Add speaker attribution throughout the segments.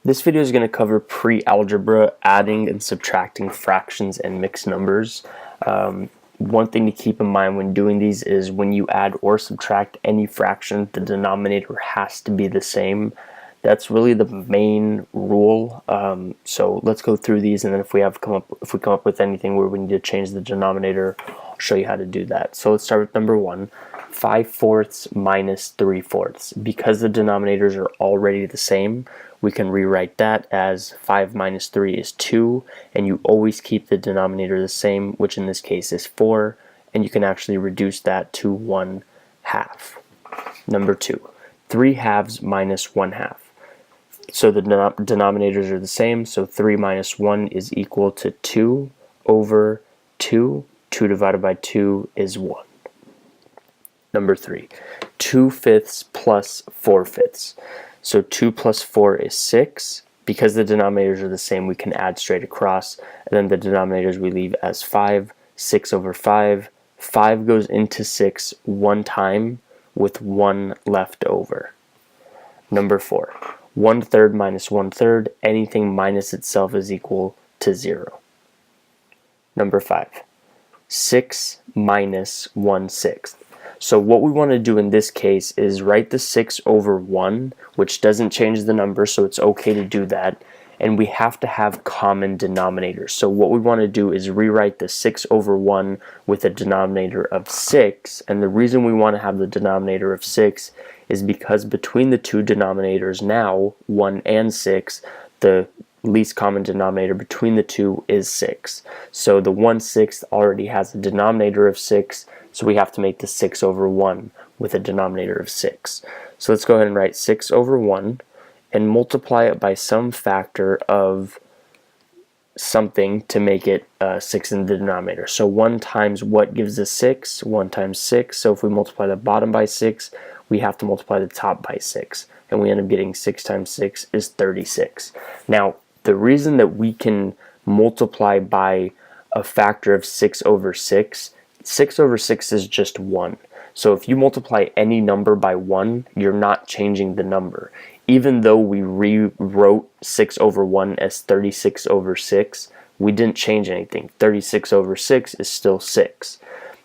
Speaker 1: This video is going to cover pre-algebra, adding and subtracting fractions and mixed numbers. One thing to keep in mind when doing these is when you add or subtract any fraction, the denominator has to be the same. That's really the main rule. So let's go through these, and then if we come up with anything where we need to change the denominator, I'll show you how to do that. So let's start with number 1. 5/4 minus 3/4. Because the denominators are already the same, we can rewrite that as 5 minus 3 is 2, and you always keep the denominator the same, which in this case is 4, and you can actually reduce that to 1/2. Number 2, 3/2 minus 1/2. So the denominators are the same, so 3 minus 1 is equal to 2 over 2. 2 divided by 2 is 1. Number 3, 2/5 plus 4/5. So 2 plus 4 is 6. Because the denominators are the same, we can add straight across, and then the denominators we leave as 5. 6 over 5. 5 goes into 6 one time with 1 left over. Number 4, 1/3 minus 1/3. Anything minus itself is equal to 0. Number 5, 6 minus 1/6. So what we want to do in this case is write the 6 over 1, which doesn't change the number, so it's okay to do that. And we have to have common denominators. So what we want to do is rewrite the 6 over 1 with a denominator of 6. And the reason we want to have the denominator of 6 is because between the two denominators now, 1 and 6, the least common denominator between the two is 6. So the 1/6 already has a denominator of 6, so we have to make the 6 over 1 with a denominator of 6. So let's go ahead and write 6 over 1 and multiply it by some factor of something to make it 6 in the denominator. So 1 times what gives us 6? 1 times 6. So if we multiply the bottom by 6, we have to multiply the top by 6. And we end up getting 6 times 6 is 36. Now, the reason that we can multiply by a factor of 6 over 6, 6 over 6 is just 1. So if you multiply any number by 1, you're not changing the number. Even though we rewrote 6 over 1 as 36 over 6, we didn't change anything. 36 over 6 is still 6.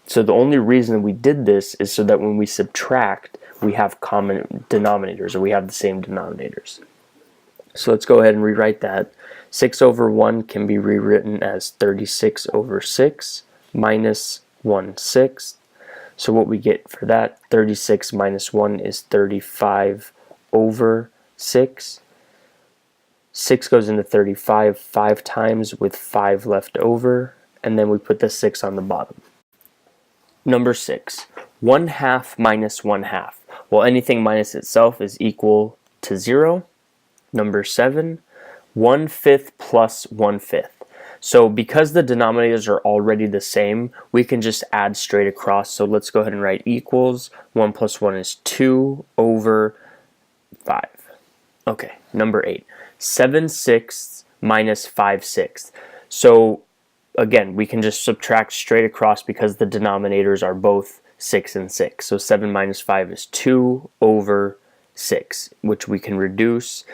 Speaker 1: So the only reason we did this is so that when we subtract, we have common denominators, or we have the same denominators. So let's go ahead and rewrite that. 6 over 1 can be rewritten as 36 over 6 minus 1/6. So what we get for that, 36 minus 1 is 35 over 6. 6 goes into 35 5 times with 5 left over, and then we put the 6 on the bottom. Number 6, 1/2 minus 1/2. Well, anything minus itself is equal to 0. Number 7, 1/5 plus 1/5. So because the denominators are already the same, we can just add straight across. So let's go ahead and write equals. 1 plus 1 is 2 over 5. Okay, number 8, 7/6 minus 5/6. So again, we can just subtract straight across because the denominators are both 6 and 6. So 7 minus 5 is 2 over 6, which we can reduce.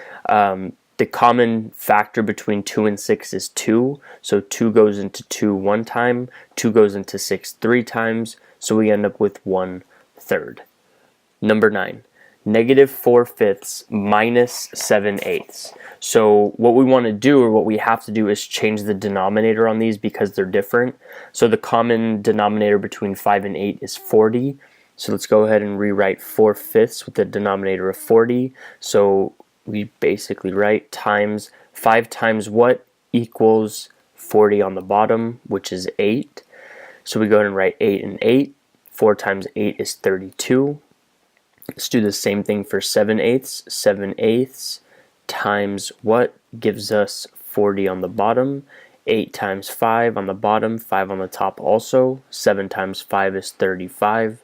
Speaker 1: The common factor between 2 and 6 is 2, so 2 goes into 2 one time, 2 goes into 6 3 times, so we end up with 1/3. Number 9, -4/5 minus 7/8. So what we want to do, or what we have to do, is change the denominator on these because they're different. So the common denominator between 5 and 8 is 40. So let's go ahead and rewrite 4/5 with the denominator of 40. So we basically write times 5 times what equals 40 on the bottom, which is 8. So we go ahead and write 8 and 8. 4 times 8 is 32. Let's do the same thing for 7/8. 7/8 times what gives us 40 on the bottom. 8 times 5 on the bottom, 5 on the top also. 7 times 5 is 35.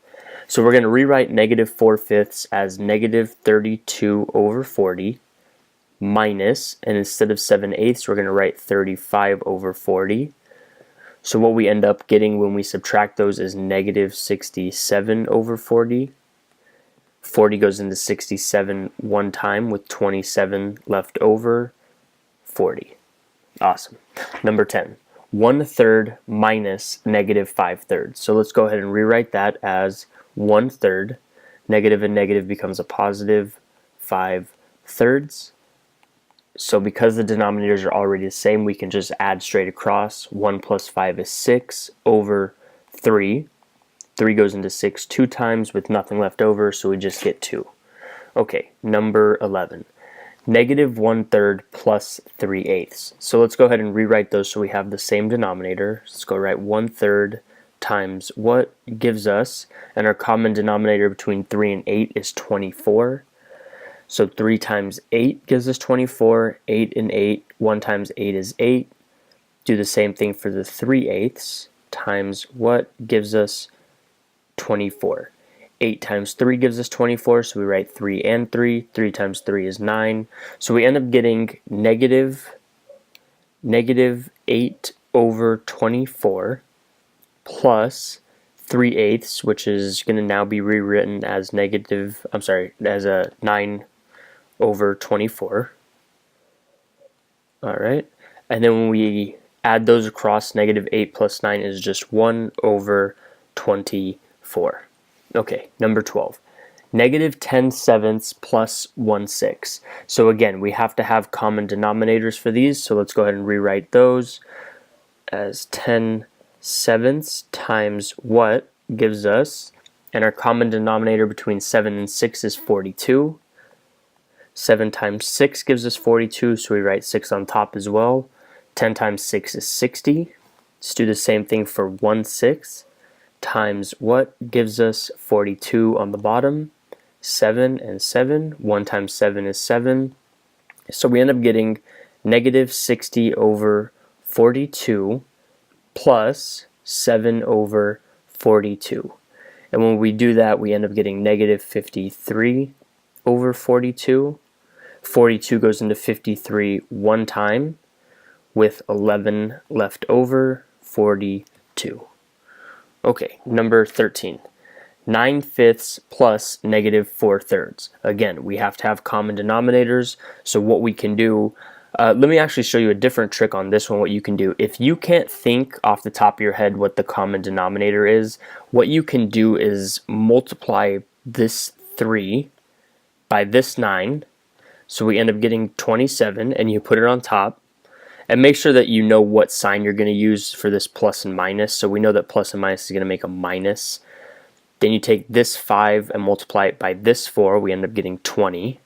Speaker 1: So we're going to rewrite -4/5 as -32 over 40 minus, and instead of 7/8 we're going to write 35 over 40. So what we end up getting when we subtract those is -67 over 40. 40 goes into 67 one time with 27 left over, 40. Awesome. Number 10, 1/3 minus negative 5/3. So let's go ahead and rewrite that as 1/3. Negative and negative becomes a positive 5/3. So because the denominators are already the same, we can just add straight across. 1 plus 5 is 6 over 3. 3 goes into 6 two times with nothing left over, so we just get 2. Okay, number 11. Negative 1/3 plus 3/8. So let's go ahead and rewrite those so we have the same denominator. Let's go write 1/3 times what gives us, and our common denominator between 3 and 8 is 24. So 3 times 8 gives us 24, 8 and 8, 1 times 8 is 8. Do the same thing for the 3/8 times what gives us 24. 8 times 3 gives us 24, so we write 3 and 3. 3 times 3 is 9. So we end up getting negative 8 over 24 plus 3/8, which is going to now be rewritten as as a 9 over 24. Alright, and then when we add those across, negative 8 plus 9 is just 1 over 24. Okay, number 12. Negative 10/7 plus 1/6. So again, we have to have common denominators for these, so let's go ahead and rewrite those as 10/7 times what gives us, and our common denominator between 7 and 6 is 42. 7 times 6 gives us 42, so we write 6 on top as well. 10 times 6 is 60. Let's do the same thing for 1/6 times what gives us 42 on the bottom. 7 and 7. 1 times 7 is 7. So we end up getting negative 60 over 42 plus 7 over 42. And when we do that, we end up getting negative 53 over 42. 42 goes into 53 one time with 11 left over, 42. Okay, number 13. 9/5 plus negative 4/3. Again, we have to have common denominators, so what we can do, let me actually show you a different trick on this one, what you can do. If you can't think off the top of your head what the common denominator is, what you can do is multiply this 3 by this 9, so we end up getting 27, and you put it on top. And make sure that you know what sign you're going to use for this plus and minus. So we know that plus and minus is going to make a minus. Then you take this 5 and multiply it by this 4. We end up getting 20.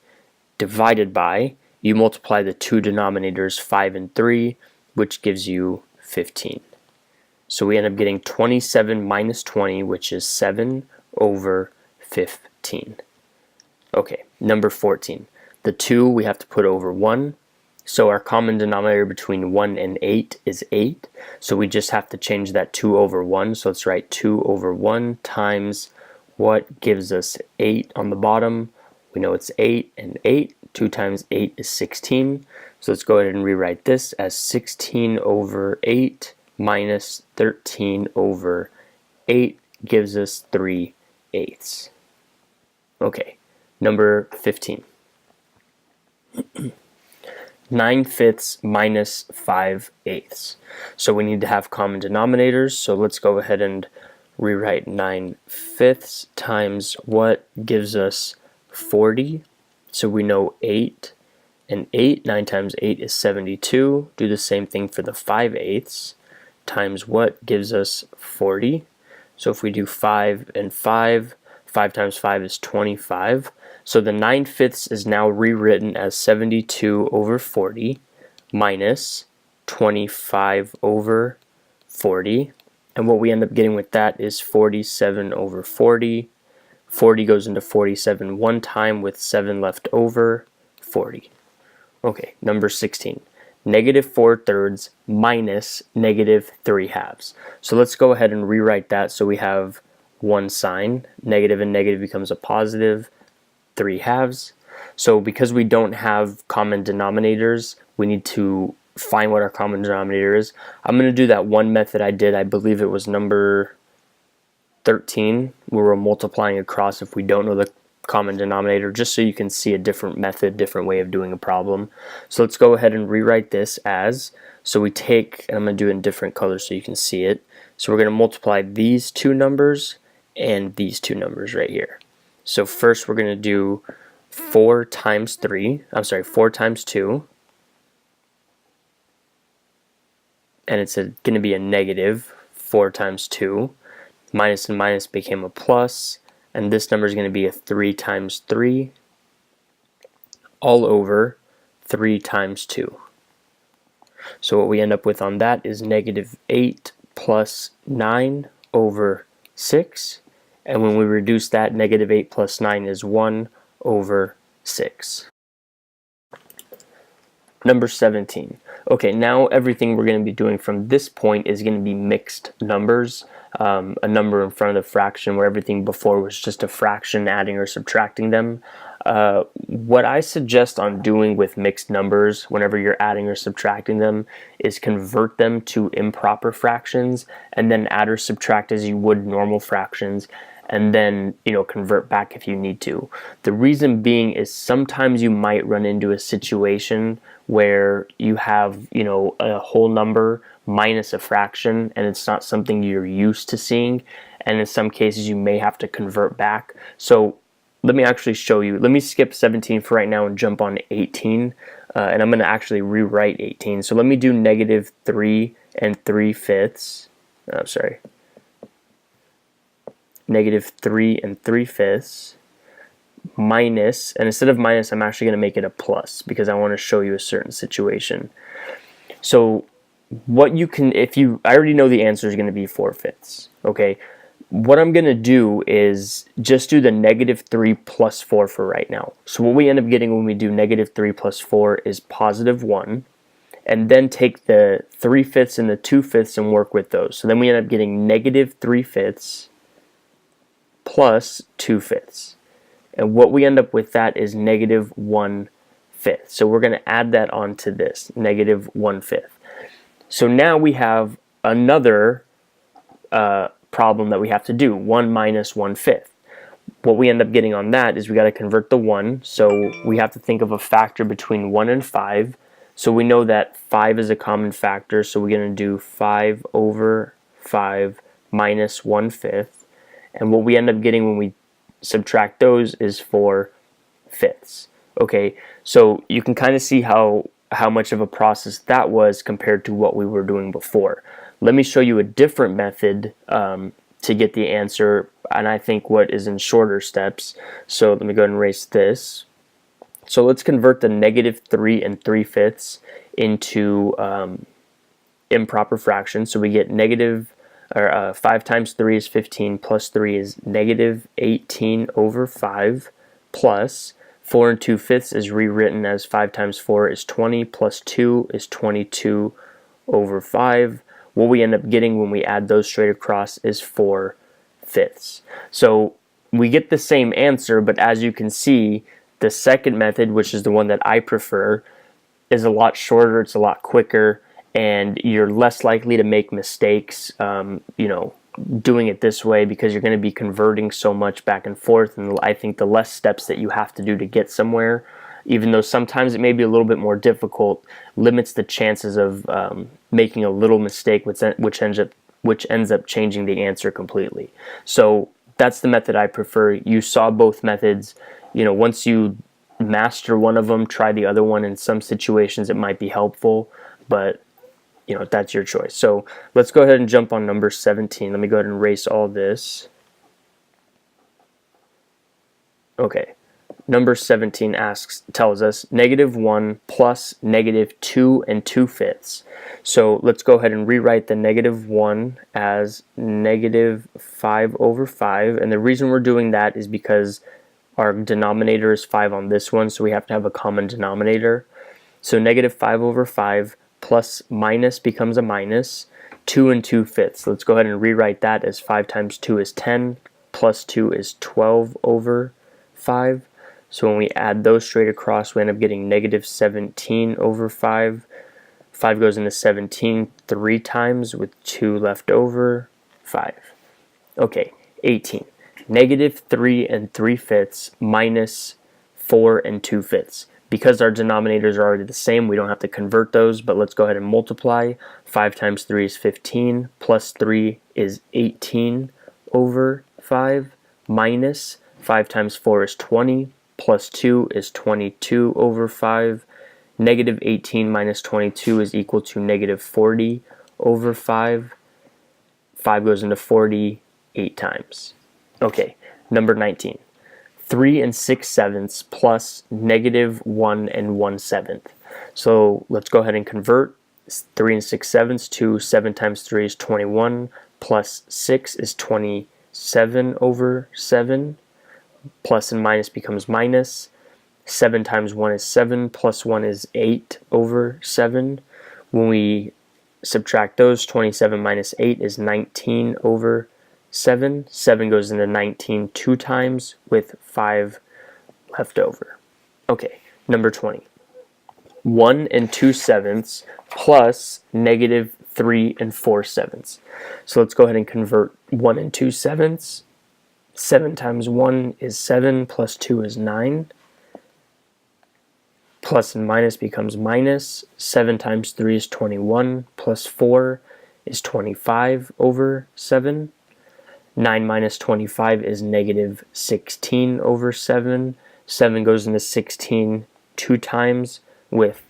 Speaker 1: Divided by, you multiply the two denominators 5 and 3, which gives you 15. So we end up getting 27 minus 20, which is 7 over 15. Okay, number 14. The 2 we have to put over 1. So our common denominator between 1 and 8 is 8. So we just have to change that 2 over 1. So let's write 2 over 1 times what gives us 8 on the bottom. We know it's 8 and 8. 2 times 8 is 16. So let's go ahead and rewrite this as 16 over 8 minus 13 over 8 gives us 3/8. Okay, number 15. 9/5 minus 5/8. So we need to have common denominators. So let's go ahead and rewrite 9/5 times what gives us 40. So we know 8 and 8. 9 times 8 is 72. Do the same thing for the 5/8 times what gives us 40. So if we do 5 and 5, 5 times 5 is 25. So the 9/5 is now rewritten as 72 over 40 minus 25 over 40. And what we end up getting with that is 47 over 40. 40 goes into 47 one time with 7 left over, 40. Okay, number 16. Negative 4/3 minus negative 3/2. So let's go ahead and rewrite that so we have one sign. Negative and negative becomes a positive. 3/2. So because we don't have common denominators, we need to find what our common denominator is. I'm going to do that one method I did. I believe it was number 13, where we're multiplying across if we don't know the common denominator, just so you can see a different method, different way of doing a problem. So let's go ahead and rewrite this as, so we take, and I'm going to do it in different colors so you can see it. So we're going to multiply these two numbers and these two numbers right here. So first we're going to do 4 times 2, and it's going to be a negative 4 times 2. Minus and minus became a plus, and this number is going to be a 3 times 3 all over 3 times 2. So what we end up with on that is negative 8 plus 9 over 6, and when we reduce that, negative 8 plus 9 is 1 over 6. Number 17. Okay, now everything we're going to be doing from this point is going to be mixed numbers. A number in front of the fraction where everything before was just a fraction, adding or subtracting them. What I suggest on doing with mixed numbers whenever you're adding or subtracting them is convert them to improper fractions and then add or subtract as you would normal fractions, and then convert back if you need to. The reason being is sometimes you might run into a situation where you have a whole number minus a fraction and it's not something you're used to seeing, and in some cases you may have to convert back. So let me actually show you. Let me skip 17 for right now and jump on 18, and I'm going to actually rewrite 18. So let me do negative 3 3/5. Negative 3 3/5 minus, and instead of minus I'm actually going to make it a plus because I want to show you a certain situation. So what you can, I already know the answer is going to be 4/5. Okay, what I'm going to do is just do the negative 3 plus 4 for right now. So what we end up getting when we do negative 3 plus 4 is positive 1, and then take the 3/5 and the 2/5 and work with those. So then we end up getting negative 3/5 plus 2/5. And what we end up with that is negative 1/5. So we're going to add that onto this, negative 1/5. So now we have another problem that we have to do, 1 minus 1/5. What we end up getting on that is we got to convert the 1. So we have to think of a factor between 1 and 5. So we know that 5 is a common factor, so we're going to do 5 over 5 minus 1/5. And what we end up getting when we subtract those is 4/5. Okay, so you can kind of see how much of a process that was compared to what we were doing before. Let me show you a different method to get the answer, and I think what is in shorter steps. So let me go ahead and erase this. So let's convert the negative 3 3/5 into improper fractions. So we get 5 times 3 is 15, plus 3 is negative 18 over 5, plus 4 2/5 is rewritten as 5 times 4 is 20, plus 2 is 22 over 5. What we end up getting when we add those straight across is 4/5. So we get the same answer, but as you can see, the second method, which is the one that I prefer, is a lot shorter, it's a lot quicker, and you're less likely to make mistakes, doing it this way, because you're going to be converting so much back and forth, and I think the less steps that you have to do to get somewhere, even though sometimes it may be a little bit more difficult, limits the chances of making a little mistake, which ends up changing the answer completely. So that's the method I prefer. You saw both methods. Once you master one of them, try the other one. In some situations it might be helpful, but that's your choice. So let's go ahead and jump on number 17. Let me go ahead and erase all this. Okay, number 17 tells us negative 1 plus negative 2 2/5. So let's go ahead and rewrite the negative 1 as negative 5 over 5. And the reason we're doing that is because our denominator is 5 on this one, so we have to have a common denominator. So negative 5 over 5 plus minus becomes a minus 2 2/5. Let's go ahead and rewrite that as 5 times 2 is 10, plus 2 is 12 over 5. So when we add those straight across, we end up getting negative 17 over 5. 5 goes into 17 3 times with 2 left over, 5. Okay, 18. negative 3 3/5 minus 4 2/5. Because our denominators are already the same, we don't have to convert those, but let's go ahead and multiply. 5 times 3 is 15, plus 3 is 18 over 5, minus 5 times 4 is 20, plus 2 is 22 over 5. Negative 18 minus 22 is equal to negative 40 over 5. 5 goes into 40 8 times. Okay, number 19. 3 6/7 plus negative 1 1/7. So let's go ahead and convert. 3 6/7 to 7 times 3 is 21, plus 6 is 27 over 7. Plus and minus becomes minus. 7 times 1 is 7, plus 1 is 8 over 7. When we subtract those, 27 minus 8 is 19 over 7. 7 goes into 19 2 times with 5 left over. Okay, number 20. 1 2/7 plus negative 3 4/7. So let's go ahead and convert 1 2/7. 7 times 1 is 7, plus 2 is 9. Plus and minus becomes minus. 7 times 3 is 21, plus 4 is 25 over 7. 9 minus 25 is negative 16 over 7. 7 goes into 16 2 times with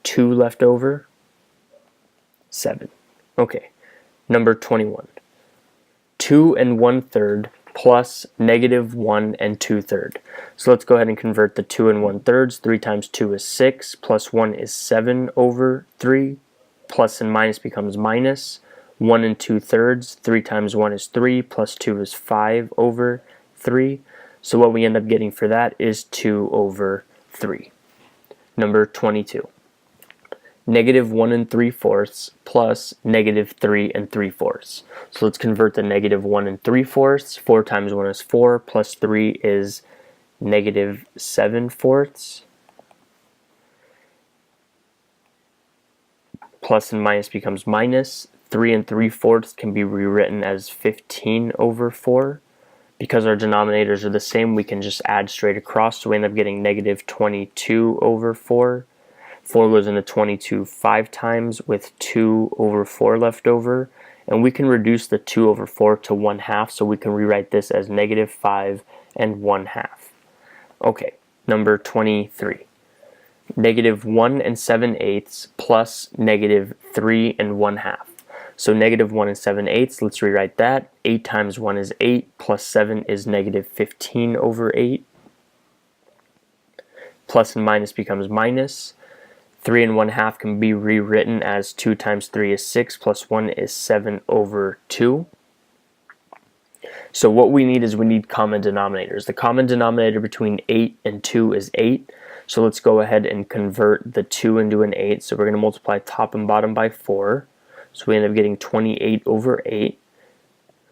Speaker 1: 2 left over. 7. Okay, number 21. 2 1/3 plus negative 1 2/3. So let's go ahead and convert the 2 1/3. 3 times 2 is 6, plus 1 is 7 over 3. Plus and minus becomes minus. 1 2/3. 3 times 1 is 3, plus 2 is 5 over 3. So what we end up getting for that is 2 over 3. Number 22. Negative 1 3/4 plus negative 3 3/4. So let's convert the negative 1 3/4. 4 times 1 is 4, plus 3 is negative 7/4. Plus and minus becomes minus. 3 3/4 can be rewritten as 15 over 4. Because our denominators are the same, we can just add straight across, so we end up getting negative 22 over 4. 4 goes into 22 5 times with 2 over 4 left over. And we can reduce the 2 over 4 to 1/2, so we can rewrite this as negative 5 1/2. Okay, number 23. Negative 1 7/8 plus negative 3 1/2. So negative 1 7/8, let's rewrite that. 8 times 1 is 8, plus 7 is negative 15 over 8. Plus and minus becomes minus. 3 1/2 can be rewritten as 2 times 3 is 6, plus 1 is 7 over 2. So what we need is we need common denominators. The common denominator between 8 and 2 is 8. So let's go ahead and convert the 2 into an 8. So we're going to multiply top and bottom by 4. So we end up getting 28 over 8.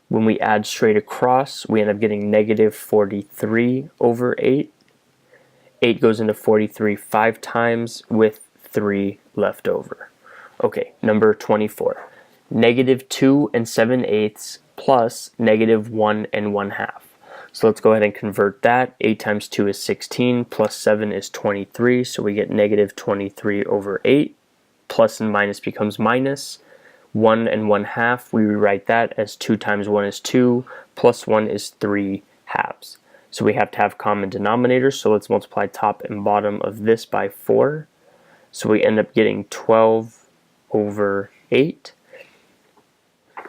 Speaker 1: When we add straight across, we end up getting negative 43 over 8. 8 goes into 43 5 times with 3 left over. Okay, number 24. Negative 2 7/8 plus negative 1 1/2. So let's go ahead and convert that. 8 times 2 is 16, plus 7 is 23, so we get negative 23 over 8. Plus and minus becomes minus. 1 1/2, we rewrite that as 2 times 1 is 2, plus 1 is 3/2. So we have to have common denominators, so let's multiply top and bottom of this by 4. So we end up getting 12 over 8.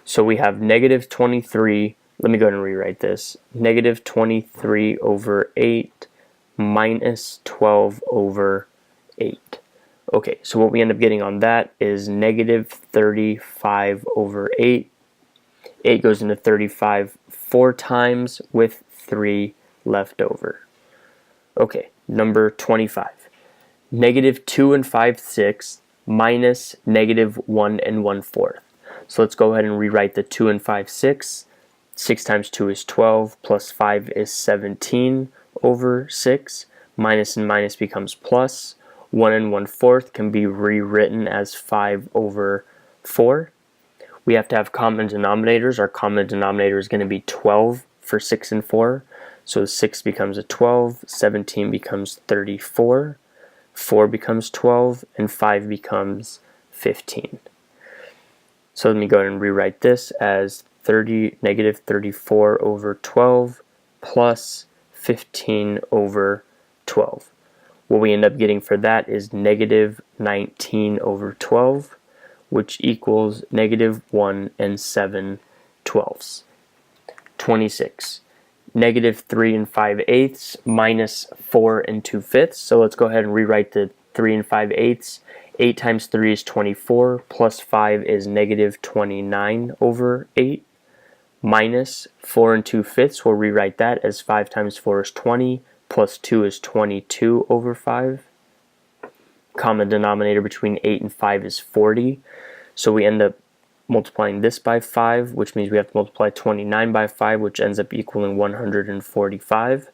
Speaker 1: So we have negative 23, let me go ahead and rewrite this, negative 23 over 8 minus 12 over 8. Okay, so what we end up getting on that is negative 35 over 8. 8 goes into 35 4 times with 3 left over. Okay, number 25. Negative 2 5/6 minus negative 1 1/4. So let's go ahead and rewrite the 2 5/6. 6 times 2 is 12, plus 5 is 17 over 6. Minus and minus becomes plus. 1 1/4 can be rewritten as 5 over 4. We have to have common denominators. Our common denominator is going to be 12 for 6 and 4. So 6 becomes a 12, 17 becomes 34, 4 becomes 12, and 5 becomes 15. So let me go ahead and rewrite this as negative 34 over 12 plus 15 over 12. What we end up getting for that is negative 19 over 12, which equals negative 1 and 7/12. 26. Negative 3 and 5/8 minus 4 and 2/5. So let's go ahead and rewrite the 3 and 5/8. 8 times 3 is 24, plus 5 is negative 29 over 8, minus 4 and 2/5. We'll rewrite that as 5 times 4 is 20, plus 2 is 22 over 5. Common denominator between 8 and 5 is 40. So we end up multiplying this by 5, which means we have to multiply 29 by 5, which ends up equaling 145.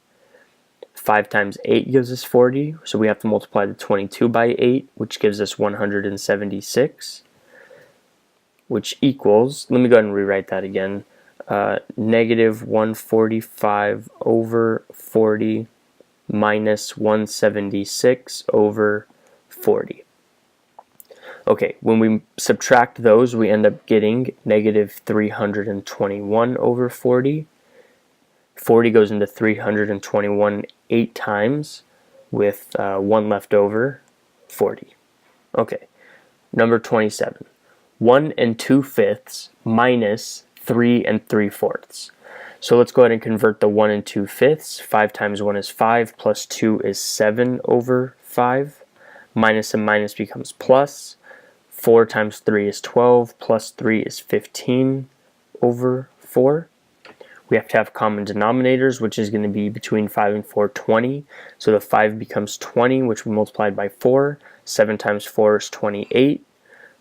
Speaker 1: 5 times 8 gives us 40, so we have to multiply the 22 by 8, which gives us 176, which equals, let me go ahead and rewrite that again, negative 145 over 40 minus 176 over 40. Okay, when we subtract those, we end up getting negative 321 over 40. 40 goes into 321 8 times, with 1 left over, 40. Okay, number 27. 1 and 2/5 minus 3 and 3/4. So let's go ahead and convert the 1 and 2/5. 5 times 1 is 5, plus 2 is 7 over 5. Minus and minus becomes plus. 4 times 3 is 12, plus 3 is 15 over 4. We have to have common denominators, which is going to be between 5 and 4, 20. So the 5 becomes 20, which we multiplied by 4. 7 times 4 is 28.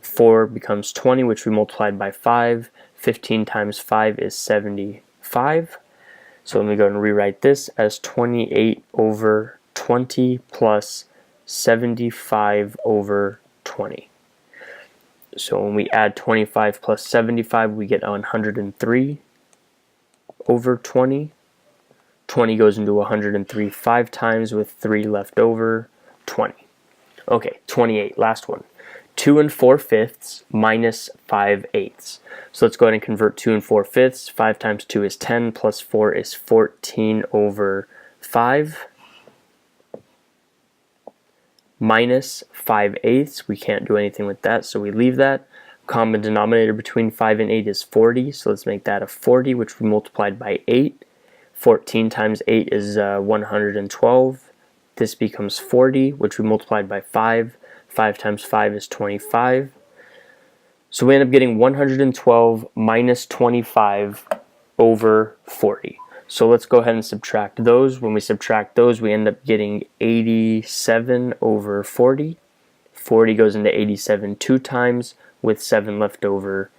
Speaker 1: 4 becomes 20, which we multiplied by 5. 15 times 5 is 75. So let me go and rewrite this as 28 over 20 plus 75 over 20. So when we add 25 plus 75, we get 103 over 20. 20 goes into 103 5 times, with 3 left over, 20. Okay, 28, last one. 2 and 4/5 minus 5/8. So let's go ahead and convert 2 and 4/5. 5 times 2 is 10, plus 4 is 14 over 5. Minus 5/8. We can't do anything with that, so we leave that. Common denominator between 5 and 8 is 40, so let's make that a 40, which we multiplied by 8. 14 times 8 is 112. This becomes 40, which we multiplied by 5. 5 times 5 is 25. So we end up getting 112 minus 25 over 40. So let's go ahead and subtract those. When we subtract those, we end up getting 87 over 40. 40 goes into 87 2 times, with 7 left over,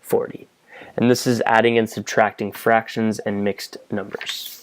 Speaker 1: 40. And this is adding and subtracting fractions and mixed numbers.